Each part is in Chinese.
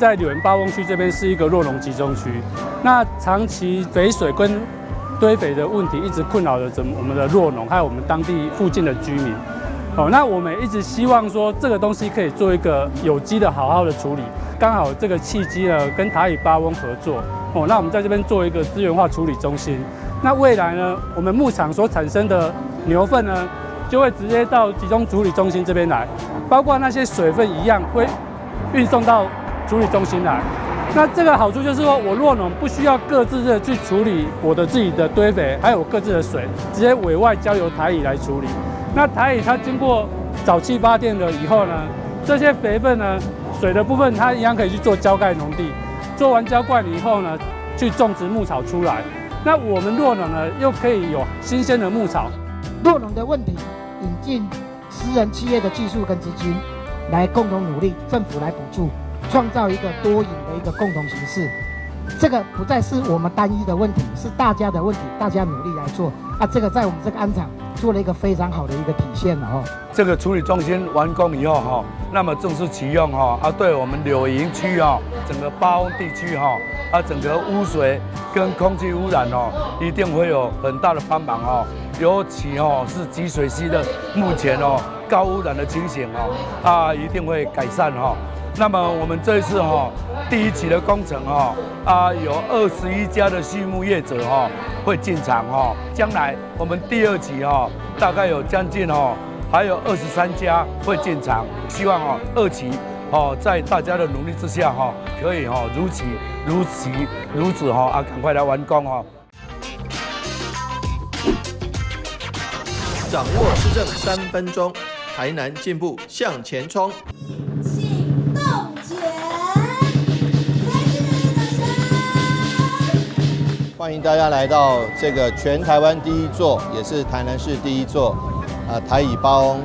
在柳园八翁区这边是一个酪农集中区，那长期肥水跟堆肥的问题一直困扰着我们的酪农，还有我们当地附近的居民。那我们一直希望说这个东西可以做一个有机的好好的处理。刚好这个契机呢，跟台语八翁合作，那我们在这边做一个资源化处理中心。那未来呢，我们牧场所产生的牛粪呢，就会直接到集中处理中心这边来，包括那些水分一样会运送到处理中心来。那这个好处就是说，我酪农不需要各自的去处理我的自己的堆肥，还有我各自的水，直接委外交由台乙来处理。那台乙它经过沼气发电了以后呢，这些肥分呢，水的部分它一样可以去做浇盖农地，做完浇灌以后呢，去种植牧草出来。那我们酪农呢，又可以有新鲜的牧草。酪农的问题，引进私人企业的技术跟资金，来共同努力，政府来补助，创造一个多赢的一个共同形式。这个不再是我们单一的问题，是大家的问题，大家努力来做啊！这个在我们这个安场做了一个非常好的一个体现了哈。这个处理中心完工以后哈，那么正式启用哈，对我们柳营区哈，整个八翁地区哈，整个污水跟空气污染哦，一定会有很大的帮忙哦。尤其哦是集水溪的目前哦高污染的情形哦，一定会改善哈。那么我们这一次第一期的工程有21家的畜牧业者会进场将来我们第二期大概有将近还有23家会进场，希望二期在大家的努力之下可以如此赶快来完工掌握施政3分钟，台南进步向前冲。欢迎大家来到这个全台湾第一座，也是台南市第一座台乙八翁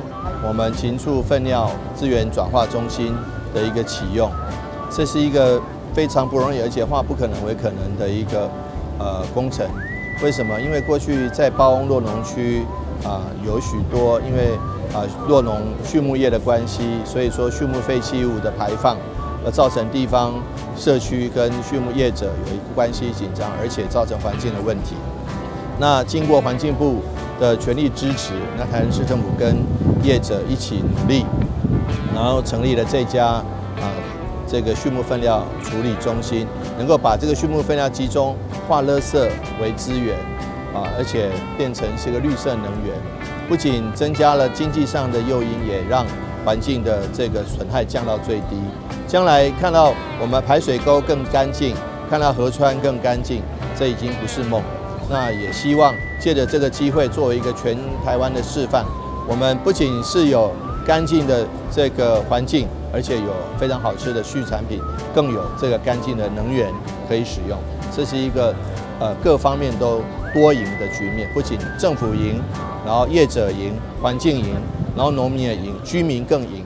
我们禽畜粪料资源转化中心的一个启用。这是一个非常不容易，而且化不可能为可能的一个工程。为什么？因为过去在八翁酪农区有许多因为酪农畜牧业的关系，所以说畜牧废弃物的排放，而造成地方社区跟畜牧业者有一个关系紧张，而且造成环境的问题。那经过环境部的全力支持，那台南市政府跟业者一起努力，然后成立了这家这个畜牧粪料处理中心，能够把这个畜牧粪料集中化垃圾为资源而且变成是个绿色能源，不仅增加了经济上的诱因，也让环境的这个损害降到最低。将来看到我们排水沟更干净，看到河川更干净，这已经不是梦。那也希望借着这个机会，作为一个全台湾的示范，我们不仅是有干净的这个环境，而且有非常好吃的畜产品，更有这个干净的能源可以使用。这是一个各方面都多赢的局面，不仅政府赢，然后业者赢，环境赢，然后农民也赢，居民更赢。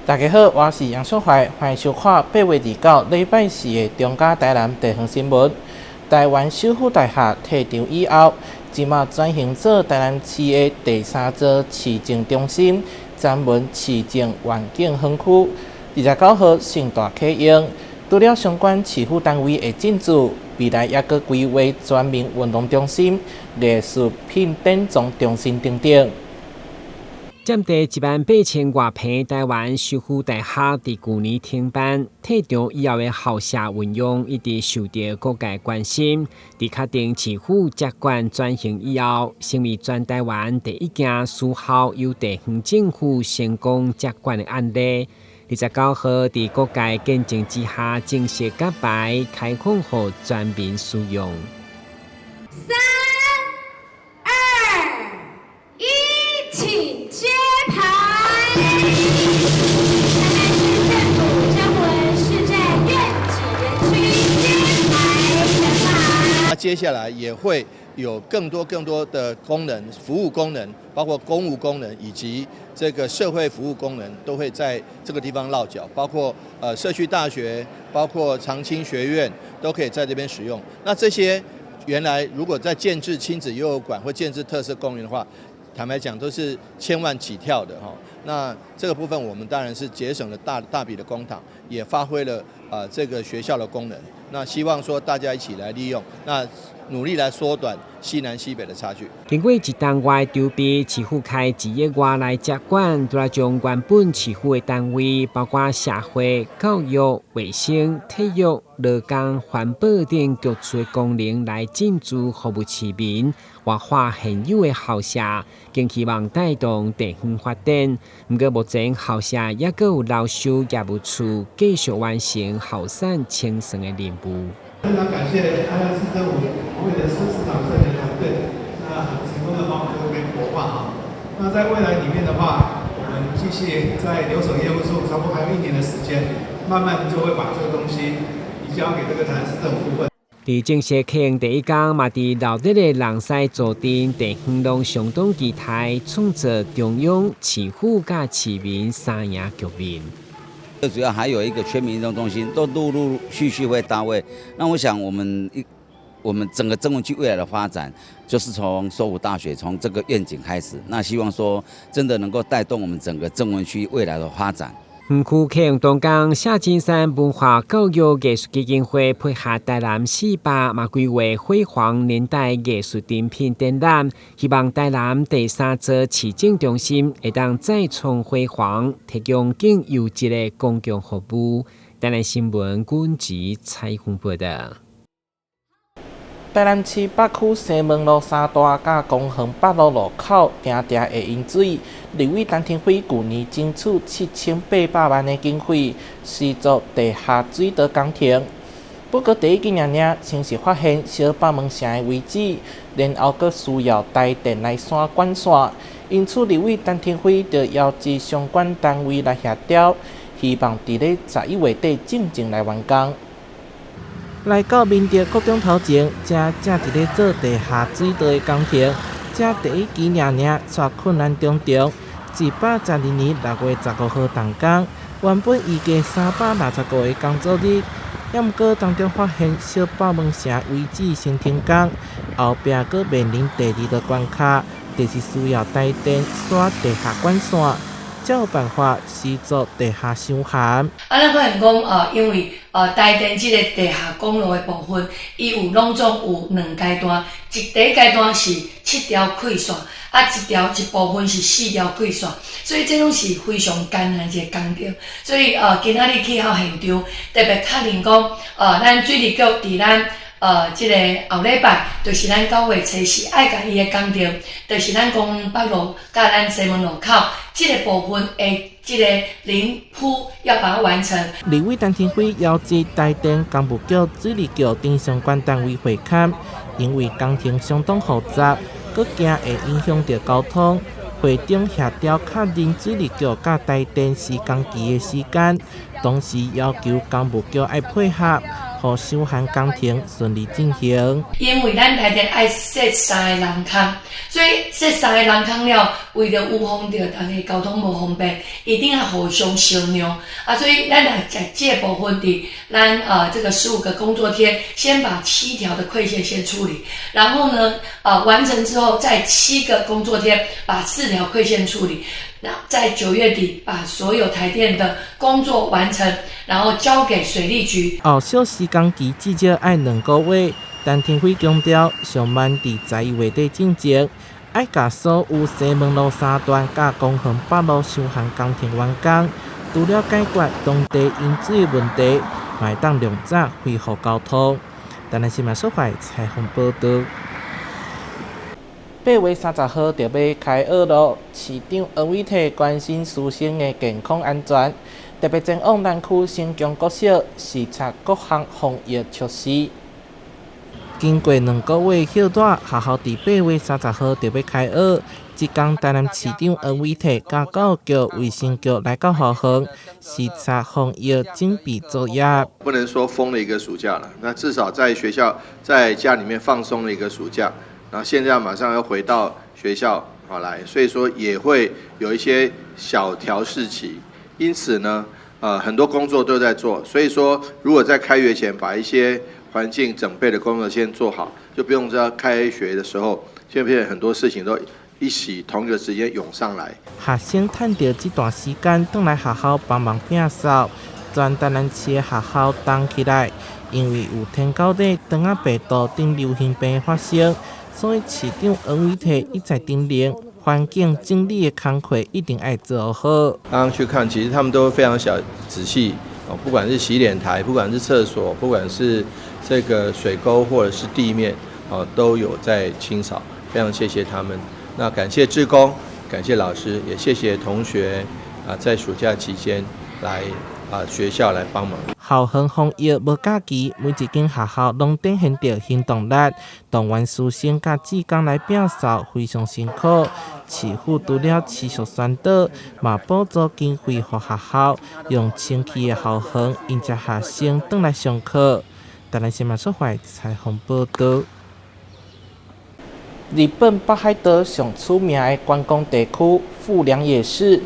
大家好，我是杨秀怀，欢迎收看8月29礼拜四的中嘉台南地方新闻。台湾首府大厦退场以后，即马转型做台南市的第3座市政中心——展文市政环境园区。29号盛大启用，除了相关市府单位的进驻，未来也搁规划全面运动中心、艺术品展装中心等等。占地18000多平台湾首府大厦，伫去年停办，退场以后的校舍运用一直受到各界关心。伫确定市府接管转型以后，成为全台湾第一件私校由地方政府成功接管的案例。29号伫各界见证之下，正式揭牌，开放予全民使用。3、2、1，请揭牌！台南市政府将为市站院址园区揭牌人马。接下来也会有更多的功能、服务功能，包括公务功能以及这个社会服务功能，都会在这个地方落脚，包括社区大学，包括长青学院，都可以在这边使用。那这些原来如果在建制亲子幼儿馆或建制特色公园的话，坦白讲都是千万起跳的哈。那这个部分我们当然是节省了大笔的公帑，也发挥了这个学校的功能。那希望说大家一起来利用，那努力来缩短西南西北的差距。经过一档外筹备，市府开1月外来接管，都来将原本市府的单位，包括社会、教育、卫生、体育、劳工、环保等各处的功能来进驻服务市民，活化现有的校舍，更希望带动地方发展。不过目前校舍也阁有老朽业务处，继续完成后山清算的任务。非常感谢台南市政府为了市长设计团队，那很成功的帮我们这边活化哈。那在未来里面的话，我们继续在留守业务处，差不多还有1年的时间，慢慢就会把这个东西移交给这个台南市政府部分。在正式启用第一天，嘛在热烈的人狮坐镇，地方拢相当期待，创造中央、市府甲市民三赢局面。最主要还有一个全民运动中心，都陆续会到位。那我想我们整个曾文区未来的发展，就是从首府大学从这个愿景开始。那希望说真的能够带动我们整个曾文区未来的发展。园区启用当天，夏金山文化教育艺术基金会配合台南市吧，嘛规划辉煌年代艺术展品展览，希望台南第3座市政中心会当再创辉煌，提供更优质的公共服务。台南新闻阮吉采访报道。台南市北区西门路3大甲公园北路路口定会淹水，立委陈廷辉去年争取7800万的经费，施作地下水道工程。不过第一季先是发现小北门城的位置，然后阁需要台电来线管线，因此立委陈廷辉就邀集相关单位来协调，希望伫咧11月底正来完工。来到民德国中头前，正伫咧做地下水道的工程，这第一期却困难重重。112年6月15号动工，原本预计365个工作日，也毋过当中发现小北门城位置先停工，后壁阁面临第2个关卡，就是需要台电刷地下管线，才有办法施作地下箱涵。咱可能讲因为台电这个地下公路的部分，伊有拢总有2阶段，第一阶段是7条溃线，一部分是4条溃线，所以这拢是非常艰难一个工程。所以今仔日去到现场，特别确认讲咱水利局伫咱这个后礼拜，就是咱9月初4爱甲伊的工程，就是咱公园北路甲咱西门路口这个部分的这个零铺要把它完成。立委陈廷辉邀集台电、工务局、水利局等相关单位会勘，因为工程相当复杂，佮惊会影响到交通。会中协调确认水利局甲台电施工期的时间，同时要求工务局爱配合，互相关工程顺利进行。因为咱台电爱设3个人坑，所以设3个人坑了，为了预防着大家交通无方便，一定要互相商量所以咱来在这部分的咱这个15个工作天，先把7条的馈线先处理，然后呢完成之后，再7个工作天把4条馈线处理。那在9月底把所有台电的工作完成，然后交给水利局。后小施工期至少爱2个月，陈廷辉强调，上慢伫11月底进前，爱甲所有西门路3段甲公园北路相关工程完工，除了解决当地淹水问题，会当量早恢复交通。台南新闻所在采访报道。8月30号就要开学咯，市长黄伟綽关心师生的健康安全，特别前往南区新疆国小视察各项防疫措施。经过2个月休大，学校伫8月30号就要开学。即天，台南市长黄伟綽甲教育局、卫生局来到校园视察防疫准备作业。不能说封了一个暑假了，那至少在学校、在家里面放松了一个暑假。然后现在马上要回到学校来，所以说也会有一些小调试期。因此呢，很多工作都在做，所以说如果在开学前把一些环境整备的工作先做好，就不用在开学的时候，现在很多事情都一起同一个时间涌上来。学生趁着这段时间回来学校帮忙摒扫，全台南市的学校动起来。因为有天狗底肠仔病毒等流行病发生，所以市长王伟体一再叮咛，环境整理的工作一定要做好。刚刚去看，其实他们都非常仔细不管是洗脸台，不管是厕所，不管是这个水沟或者是地面都有在清扫，非常谢谢他们。那感谢志工，感谢老师，也谢谢同学在暑假期间来学校来帮忙。校园防疫无假期，每一间学校拢展现着行动力，动员师生甲志工来摒扫，非常辛苦。市府除了持续宣导，嘛补助经费予学校，用清气的校园迎接学生回来上课。台南新闻社会采访报道。日本北海道上出名的观光地区富良野市。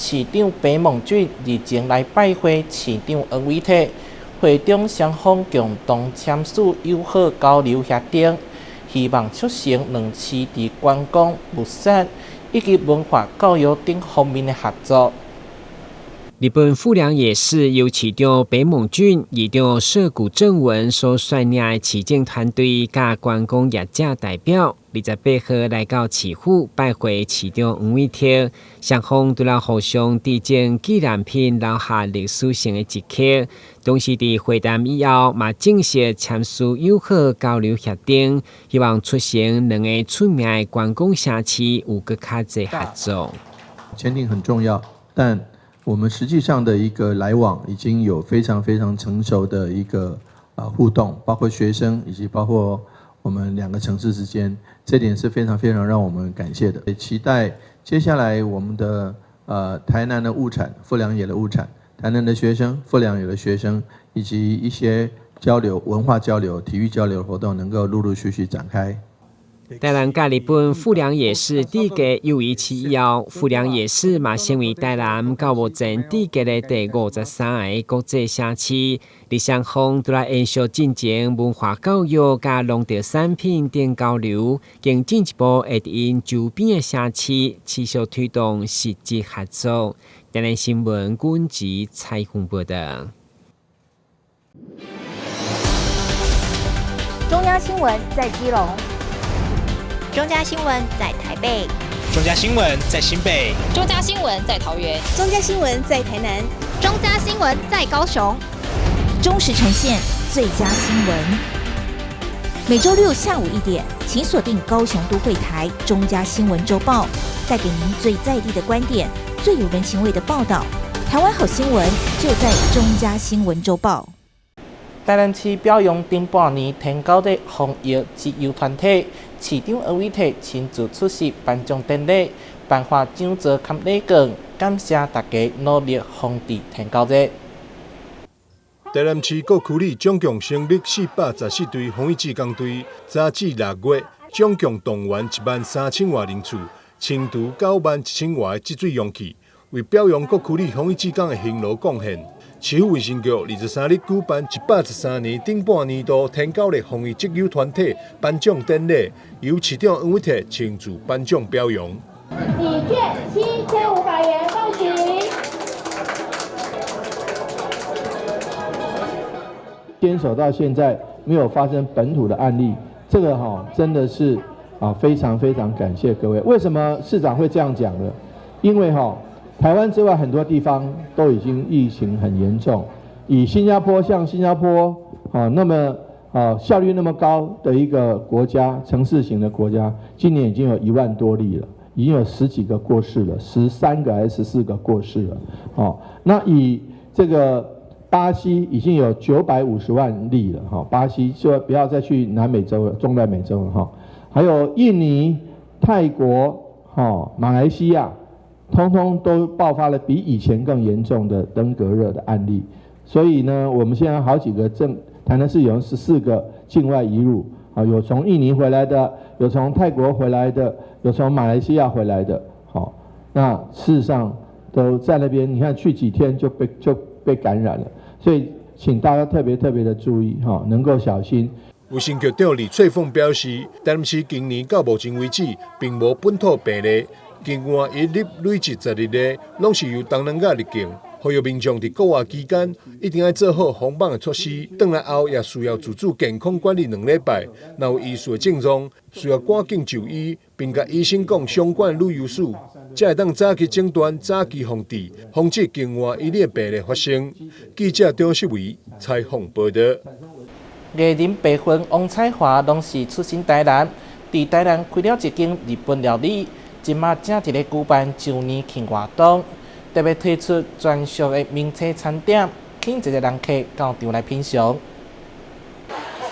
市长白梦俊日前来拜会市长王伟体，会中双方共同签署友好交流协定，希望促成两市伫观光、物产以及文化教育等方面的合作。日本富良野市由市长白梦俊、议长涉谷正文所率领的市政团队甲观光业者代表，28号来到市府拜会市长王伟体，双方除了互相致敬纪念品留下历史性的一刻，同时伫会谈以后，嘛正式签署友好交流协定，希望促成两个出名的观光城市有更较侪合作。签订很重要，但我们实际上的一个来往已经有非常非常成熟的一个互动，包括学生以及包括我们两个城市之间，这点是非常非常让我们感谢的。也期待接下来我们的台南的物产、富良野的物产、台南的学生、富良野的学生，以及一些交流、文化交流、体育交流活动能够陆陆续续展开。台南甲日本富良野市缔结友谊期以后，富良野市嘛成为台南到目前缔结的第53个国际城市。日双方都来延续进行文化教育甲农特产品等交流，更进一步会因周边的城市持续推动实质合作。台南新闻阮吉采访报道。中央新闻在基隆。中嘉新闻在台北，中嘉新闻在新北，中嘉新闻在桃园，中嘉新闻在台南，中嘉新闻在高雄，忠实呈现最佳新闻。每周六下午1点，请锁定高雄都会台中嘉新闻周报，带给您最在地的观点，最有人情味的报道。台湾好新闻就在中嘉新闻周报。台南市表扬顶半年天狗的防疫自由团体。市长王伟体亲自出席颁奖典礼，颁发奖座及礼券，感谢大家努力防治天狗热。台南市各区里总共成立414队防疫志工队，早至6月，总共动员13000多人次，清除91000多的积水容器，为表扬各区里防疫志工的辛劳贡献。市府卫生局23日举办113年顶半年度天狗热防疫自由团体颁奖典礼，由市长王伟体亲自颁奖表扬。礼券7500元，恭喜！坚守到现在没有发生本土的案例，这个真的是非常非常感谢各位。为什么市长会这样讲呢？因为台湾之外很多地方都已经疫情很严重，以像新加坡那么效率那么高的一个国家，城市型的国家，今年已经有1万多例了，已经有10几个过世了，13个还是14个过世了。那以这个巴西已经有950万例了，巴西就不要再去南美洲了，中南美洲了，还有印尼、泰国、马来西亚。通通都爆发了比以前更严重的登革热的案例，所以呢，我们现在好几个台南市有14个境外移入，好，有从印尼回来的，有从泰国回来的，有从马来西亚回来的。好，那事实上都在那边，你看去几天就被感染了，所以请大家特别的注意哈，能够小心。卫生局长李翠凤表示，台南市今年到目前为止，并无本土病例，境外一例累积12例，拢是由东南亚入境。呼吁民众伫国外期间一定要做好防范的措施，回来后也需要自主健康管理2礼拜。若有疑似的症状，需要赶紧就医，并甲医生讲相关旅游史，才会当早期诊断、早期防治，防止境外一例病例发生。记者张世伟采访报道。艺人白婚王彩华拢是出身台南，伫台南开了一间日本料理，今嘛正伫咧举办周年庆活动。特别推出专属的名车餐点，请一个人客到场来品尝。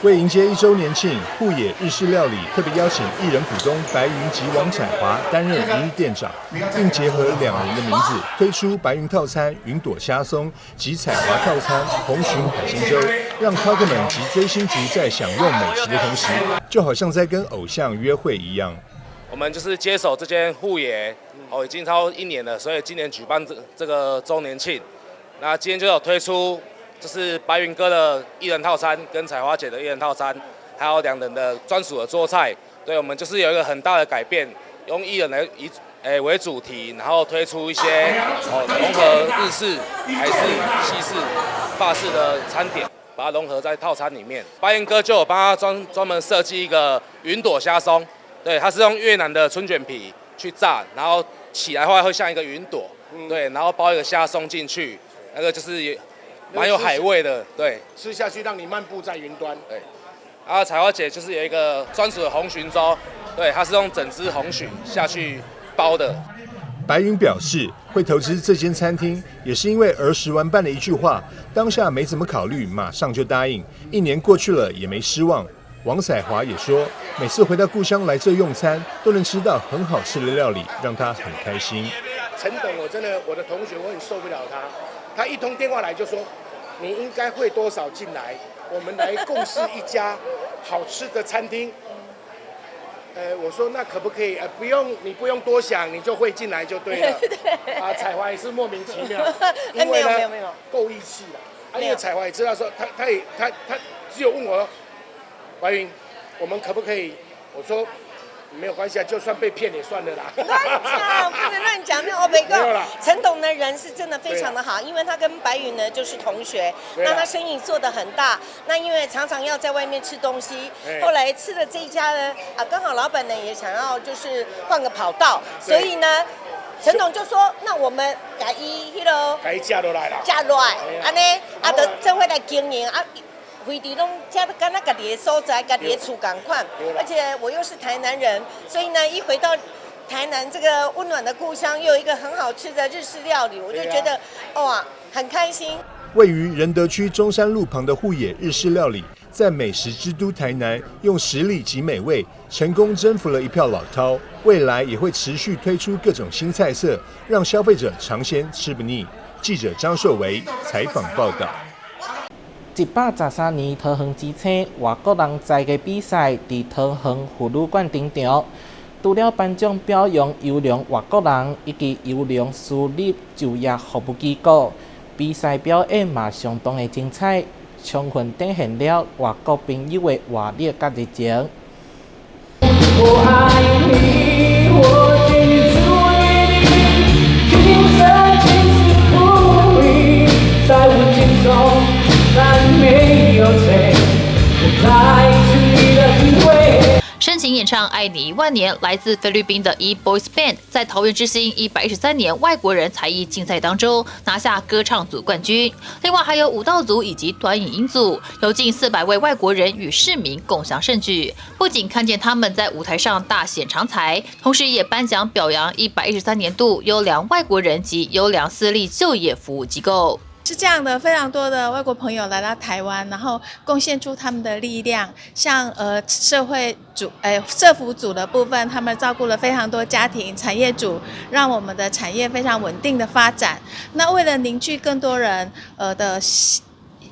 为迎接1周年庆，户野日式料理特别邀请艺人股东白云及王彩华担任一日店长，并结合2人的名字推出白云套餐云朵虾松及彩华套餐红鲟海鲜粥，让饕客们及追星族在享用美食的同时，就好像在跟偶像约会一样。我们就是接手这间户野，已经超过1年了，所以今年举办这个周年庆。那今天就有推出，就是白云哥的1人套餐跟彩华姐的1人套餐，还有2人的专属的桌菜。对，我们就是有一个很大的改变，用1人为主题，然后推出一些融合日式、台式、西式、法式的餐点，把它融合在套餐里面。白云哥就有帮他专门设计一个云朵虾松。对，它是用越南的春卷皮去炸，然后起来的话会像一个云朵，对，然后包一个虾松进去，那个就是也蛮有海味的，对，吃下去让你漫步在云端。对，然后彩华姐就是有一个专属的红鲟粥，对，它是用整只红鲟下去包的。白云表示，会投资这间餐厅，也是因为儿时玩伴的一句话，当下没怎么考虑，马上就答应，1年过去了也没失望。王彩华也说，每次回到故乡来这用餐，都能吃到很好吃的料理，让他很开心。陈董，我的同学，我很受不了他，他一通电话来就说，你应该汇多少进来，我们来共事一家好吃的餐厅。我说那可不可以？你不用多想，你就汇进来就对了。啊，彩华也是莫名其妙，因为呢没有够义气了。因为彩华也知道说，他只有问我。白云，我们可不可以？我说没有关系啊，就算被骗也算了啦。乱讲，不能乱讲。那欧北哥，陈董的人是真的非常的好，因为他跟白云呢就是同学，那他生意做得很大。那因为常常要在外面吃东西，后来吃了这一家呢，刚好老板呢也想要就是换个跑道，所以呢。陈董就说：“那我们改嫁落来了，嫁落来，安尼就真会来经营啊。”位置拢加跟那家己的所在，家己的厝同款，而且我又是台南人，所以呢，一回到台南这个温暖的故乡，又有一个很好吃的日式料理，我就觉得哇，很开心。位于仁德区中山路旁的户野日式料理，在美食之都台南，用实力及美味，成功征服了一票老饕。未来也会持续推出各种新菜色，让消费者尝鲜吃不腻。记者张硕维采访报道。113年桃园之星外国人在嘅比赛伫桃园妇女馆登场，除了颁奖表扬优良外国人以及优良私立就业服务机构，比赛表演嘛相当的精彩，充分展现了外国朋友的活力甲热情。我爱你，我给你注意，今生今世不渝，在我心中。没有罪，再次你的机会。深情演唱《爱你1万年》，来自菲律宾的 E-Boys Band 在桃园之星113年外国人才艺竞赛当中拿下歌唱组冠军。另外还有舞蹈组以及短影音组，有近400位外国人与市民共享盛举。不仅看见他们在舞台上大显长才，同时也颁奖表扬113年度优良外国人及优良私立就业服务机构。是这样的，非常多的外国朋友来到台湾，然后贡献出他们的力量。像社福组的部分，他们照顾了非常多家庭；产业组让我们的产业非常稳定的发展。那为了凝聚更多人的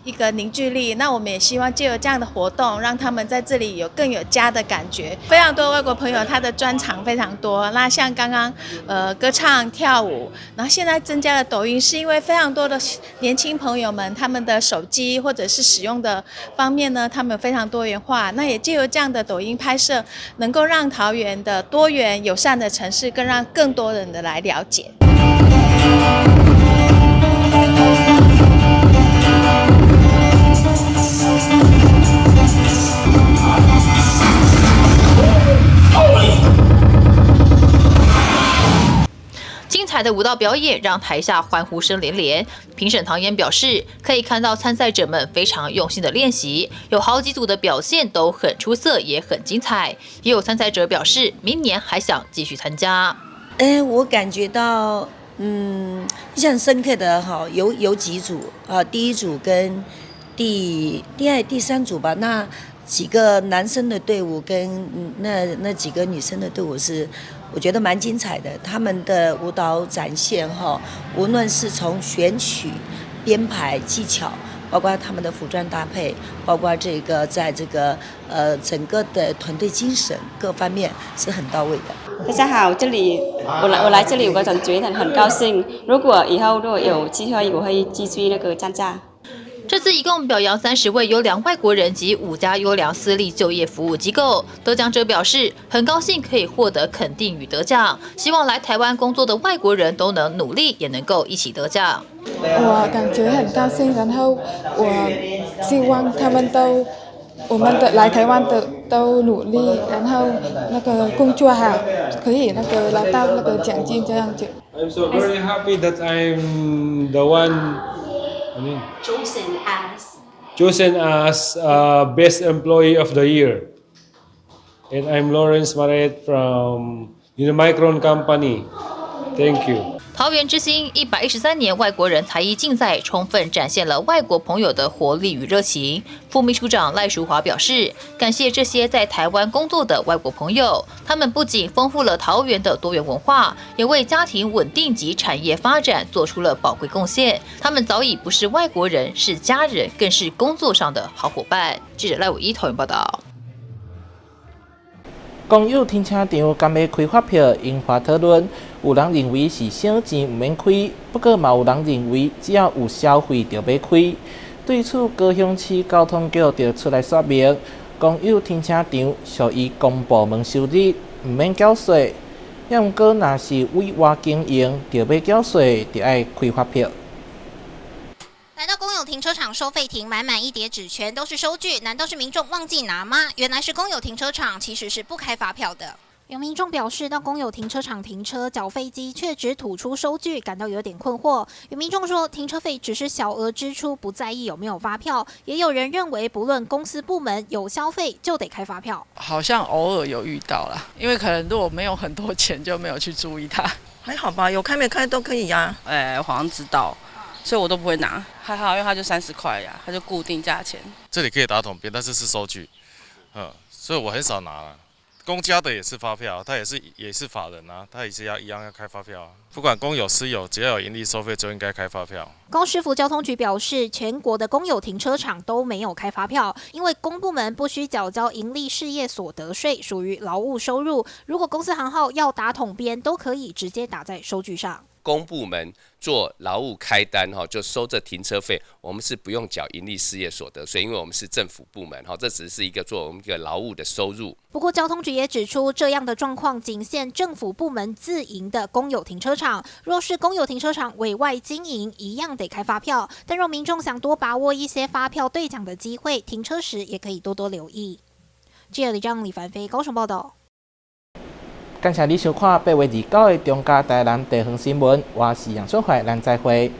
一个凝聚力。那我们也希望借由这样的活动，让他们在这里有更有家的感觉。非常多外国朋友他的专长非常多，那像刚刚歌唱跳舞，然后现在增加了抖音，是因为非常多的年轻朋友们他们的手机或者是使用的方面呢，他们非常多元化。那也借由这样的抖音拍摄，能够让桃园的多元友善的城市，更让更多人的来了解。精彩的舞蹈表演让台下欢呼声连连。评审唐嫣表示，可以看到参赛者们非常用心的练习，有好几组的表现都很出色，也很精彩。也有参赛者表示，明年还想继续参加。我感觉到，印象深刻的哈，有几组啊，第一组跟第二、第三组吧，那几个男生的队伍跟那几个女生的队伍是，我觉得蛮精彩的。他们的舞蹈展现哈，无论是从选曲、编排技巧，包括他们的服装搭配，包括这个在这个整个的团队精神各方面是很到位的。大家好，我来这里，我觉得很高兴。如果以后有机会，我会继续参加。这次一共表扬30位优良外国人及5家优良私立就业服务机构。得奖者表示，很高兴可以获得肯定与得奖，希望来台湾工作的外国人都能努力，也能够一起得奖。我感觉很高兴，然后我希望他们都，我们的来台湾的都努力，然后工作好，可以拿到奖金这样子。I'm so very happy that I'm the one. chosen as best employee of the year, and I'm Lawrence Maret from Unimicron Company. Thank you. 桃园之星113年外国人才艺竞赛充分展现了外国朋友的活力与热情。副秘书长赖淑华表示，感谢这些在台湾工作的外国朋友，他们不仅丰富了桃园的多元文化，也为家庭稳定及产业发展做出了宝贵贡献。他们早已不是外国人，是家人，更是工作上的好伙伴。记者赖伟一桃园报道。公有停车场敢要开发票引发讨论，有人认为是小钱唔免开，不过嘛有人认为只要有消费就要开。对此，高雄市交通局就出来说明，公有停车场属于公部门收入，唔免缴税。要毋过，若是委外经营，就要缴税，就要开发票。来到公有停车场收费亭，满满一叠纸全都是收据，难道是民众忘记拿吗？原来是公有停车场其实是不开发票的。有民众表示，到公有停车场停车缴费机却只吐出收据，感到有点困惑。有民众说，停车费只是小额支出，不在意有没有发票。也有人认为，不论公司部门有消费就得开发票。好像偶尔有遇到啦，因为可能如果没有很多钱，就没有去注意它。还好吧，有开没开都可以呀。我好像知道。所以我都不会拿，还好，因为它就30块呀，它就固定价钱。这里可以打统编，但是是收据，所以我很少拿了。公家的也是发票，他也是法人啊，他也是一样要开发票啊。不管公有私有，只要有盈利收费就应该开发票。高师府交通局表示，全国的公有停车场都没有开发票，因为公部门不需缴交盈利事业所得税，属于劳务收入。如果公司行号要打统编，都可以直接打在收据上。公部门做劳务开单就收这停车费，我们是不用缴盈利事业所得税，因为我们是政府部门，这只是一个做我们一个劳务的收入。不过交通局也指出，这样的状况仅限政府部门自营的公有停车场，若是公有停车场委外经营，一样得开发票。但若民众想多把握一些发票兑奖的机会，停车时也可以多多留意。记者李章、李凡飞高雄报道。感谢你收看8月29日中嘉台南地方新闻，我是杨秀怀，咱再会。